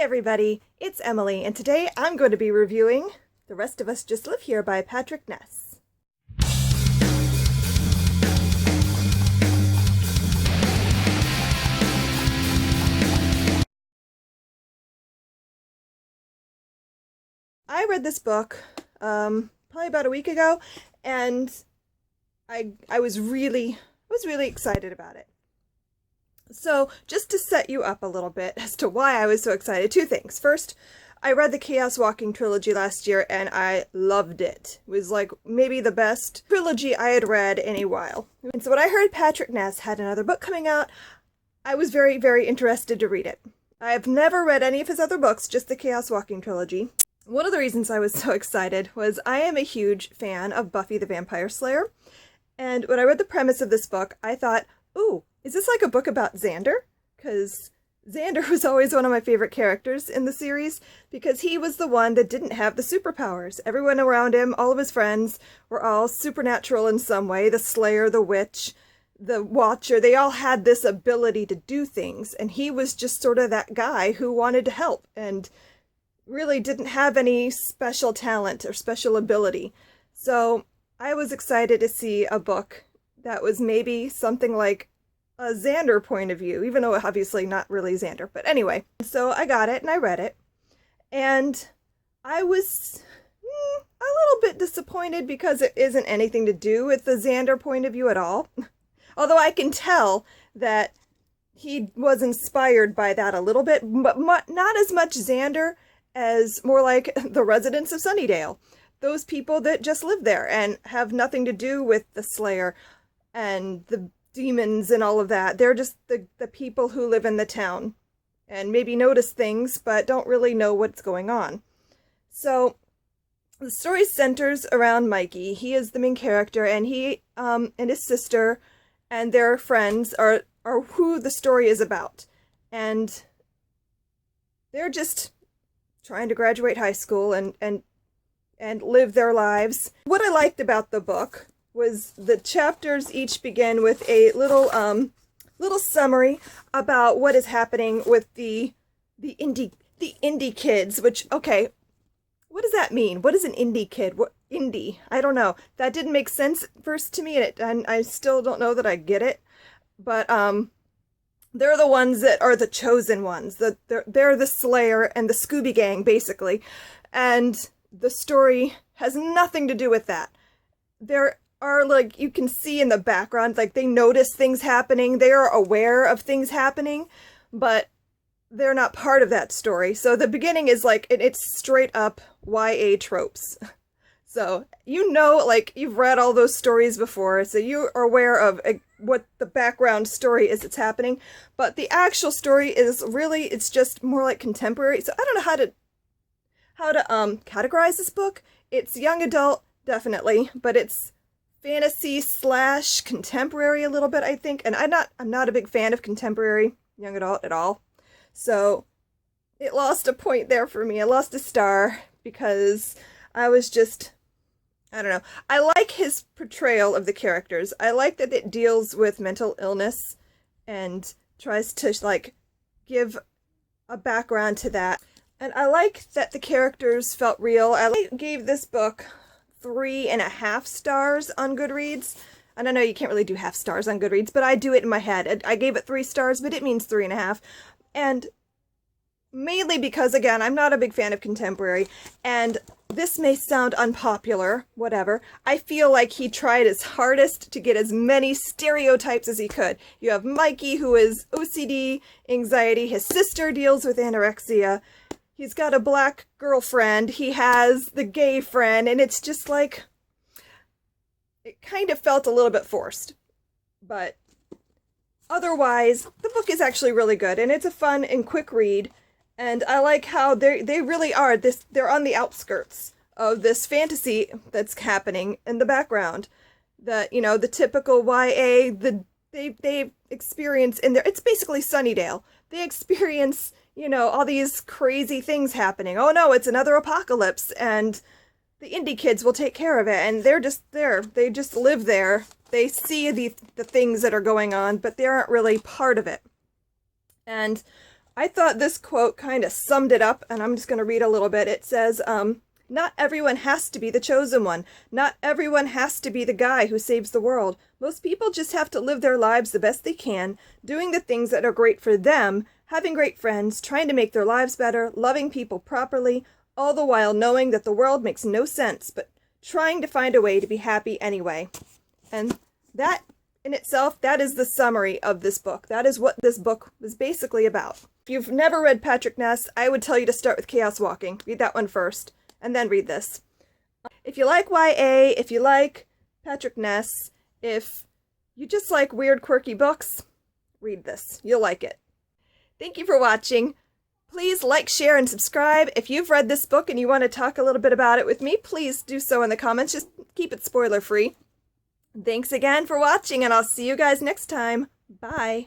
everybody, it's Emily, and today I'm going to be reviewing The Rest of Us Just Live Here by Patrick Ness. I read this book probably about a week ago, and I was really excited about it. So, just to set you up a little bit as to why I was so excited, two things. First, I read the Chaos Walking trilogy last year, and I loved it. It was like maybe the best trilogy I had read in a while. And so when I heard Patrick Ness had another book coming out, I was very interested to read it. I have never read any of his other books, just the Chaos Walking trilogy. One of the reasons I was so excited was I am a huge fan of Buffy the Vampire Slayer. And when I read the premise of this book, I thought, ooh, is this like a book about Xander? Because Xander was always one of my favorite characters in the series, because he was the one that didn't have the superpowers. Everyone around him, all of his friends, were all supernatural in some way. The Slayer, the Witch, the Watcher, they all had this ability to do things, and he was just sort of that guy who wanted to help, and really didn't have any special talent or special ability. So I was excited to see a book that was maybe something like a Xander point of view, even though obviously not really Xander. But anyway, so I got it and I read it, and I was a little bit disappointed because it isn't anything to do with the Xander point of view at all. Although I can tell that he was inspired by that a little bit, but not as much Xander as more like the residents of Sunnydale. Those people that just live there and have nothing to do with the Slayer and the demons and all of that. They're just the people who live in the town and maybe notice things but don't really know what's going on. So the story centers around Mikey. He is the main character, and he and his sister and their friends are who the story is about. And they're just trying to graduate high school and live their lives. What I liked about the book was the chapters each begin with a little summary about what is happening with the indie kids, which, okay, what does that mean? What is an indie kid? What indie? I don't know. That didn't make sense at first to me, and I still don't know that I get it. But they're the ones that are the chosen ones. They're the Slayer and the Scooby Gang, basically. And the story has nothing to do with that. There are, like, you can see in the background, like, they notice things happening. They are aware of things happening, but they're not part of that story. So the beginning is, like, it's straight up YA tropes. So, like, you've read all those stories before, so you are aware of what the background story is that's happening. But the actual story is really, it's just more like contemporary. So I don't know how to categorize this book. It's young adult, definitely, but it's fantasy / contemporary a little bit, I think. And I'm not a big fan of contemporary young adult at all. So it lost a point there for me. I lost a star because I was just, I don't know. I like his portrayal of the characters. I like that it deals with mental illness and tries to, like, give a background to that. And I like that the characters felt real. I gave this book 3.5 stars on Goodreads. And I know you can't really do half stars on Goodreads, but I do it in my head. I gave it 3 stars, but it means 3.5. And mainly because, again, I'm not a big fan of contemporary, and this may sound unpopular, whatever. I feel like he tried his hardest to get as many stereotypes as he could. You have Mikey, who is OCD, anxiety. His sister deals with anorexia. He's got a black girlfriend. He has the gay friend, and it's just like, it kind of felt a little bit forced. But otherwise, the book is actually really good, and it's a fun and quick read. And I like how they really are they're on the outskirts of this fantasy that's happening in the background. The typical YA, they experience in there, it's basically Sunnydale. They experience, all these crazy things happening. Oh no, it's another apocalypse, and the indie kids will take care of it, and they're just there. They just live there. They see the things that are going on, but they aren't really part of it. And I thought this quote kind of summed it up, and I'm just going to read a little bit. It says, not everyone has to be the chosen one. Not everyone has to be the guy who saves the world. Most people just have to live their lives the best they can, doing the things that are great for them, having great friends, trying to make their lives better, loving people properly, all the while knowing that the world makes no sense, but trying to find a way to be happy anyway. And that in itself, that is the summary of this book. That is what this book was basically about. If you've never read Patrick Ness, I would tell you to start with Chaos Walking. Read that one first, and then read this. If you like YA, if you like Patrick Ness, if you just like weird, quirky books, read this. You'll like it. Thank you for watching. Please like, share, and subscribe. If you've read this book and you want to talk a little bit about it with me, please do so in the comments. Just keep it spoiler-free. Thanks again for watching, and I'll see you guys next time. Bye.